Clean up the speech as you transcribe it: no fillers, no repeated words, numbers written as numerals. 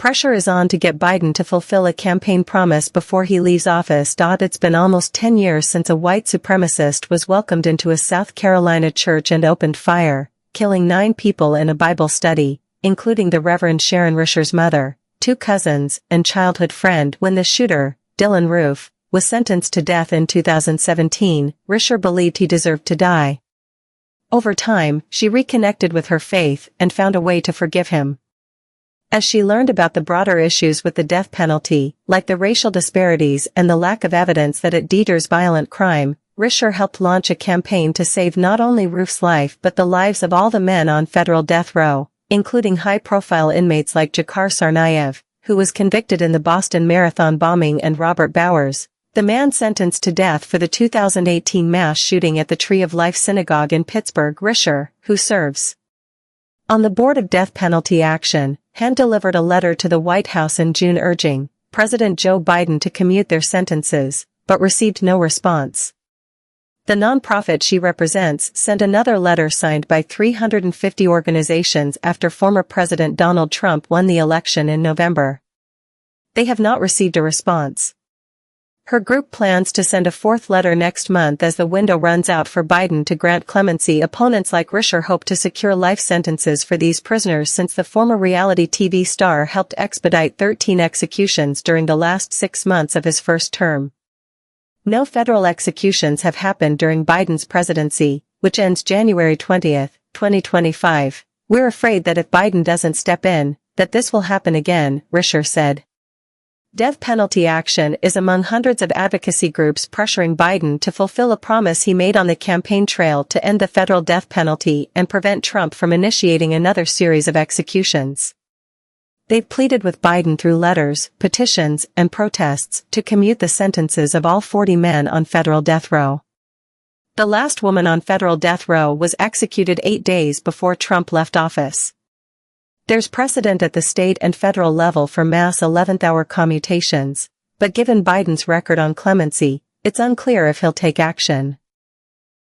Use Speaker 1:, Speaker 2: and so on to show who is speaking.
Speaker 1: Pressure is on to get Biden to fulfill a campaign promise before he leaves office. It's been almost 10 years since a white supremacist was welcomed into a South Carolina church and opened fire, killing 9 people in a Bible study, including the Reverend Sharon Risher's mother, 2 cousins, and childhood friend. When the shooter, Dylan Roof, was sentenced to death in 2017, Risher believed he deserved to die. Over time, she reconnected with her faith and found a way to forgive him. As she learned about the broader issues with the death penalty, like the racial disparities and the lack of evidence that it deters violent crime, Risher helped launch a campaign to save not only Roof's life but the lives of all the men on federal death row, including high-profile inmates like Jakar Tsarnaev, who was convicted in the Boston Marathon bombing, and Robert Bowers, the man sentenced to death for the 2018 mass shooting at the Tree of Life Synagogue in Pittsburgh. Risher, who serves on the board of Death Penalty Action, hand-delivered a letter to the White House in June urging President Joe Biden to commute their sentences, but received no response. The nonprofit she represents sent another letter signed by 350 organizations after former President Donald Trump won the election in November. They have not received a response. Her group plans to send a 4th letter next month as the window runs out for Biden to grant clemency. Opponents like Risher hope to secure life sentences for these prisoners, since the former reality TV star helped expedite 13 executions during the last 6 months of his first term. No federal executions have happened during Biden's presidency, which ends January 20, 2025. We're afraid that if Biden doesn't step in, that this will happen again, Risher said. Death penalty action is among hundreds of advocacy groups pressuring Biden to fulfill a promise he made on the campaign trail to end the federal death penalty and prevent Trump from initiating another series of executions. They've pleaded with Biden through letters, petitions, and protests to commute the sentences of all 40 men on federal death row. The last woman on federal death row was executed 8 days before Trump left office. There's precedent at the state and federal level for mass 11th-hour commutations, but given Biden's record on clemency, it's unclear if he'll take action.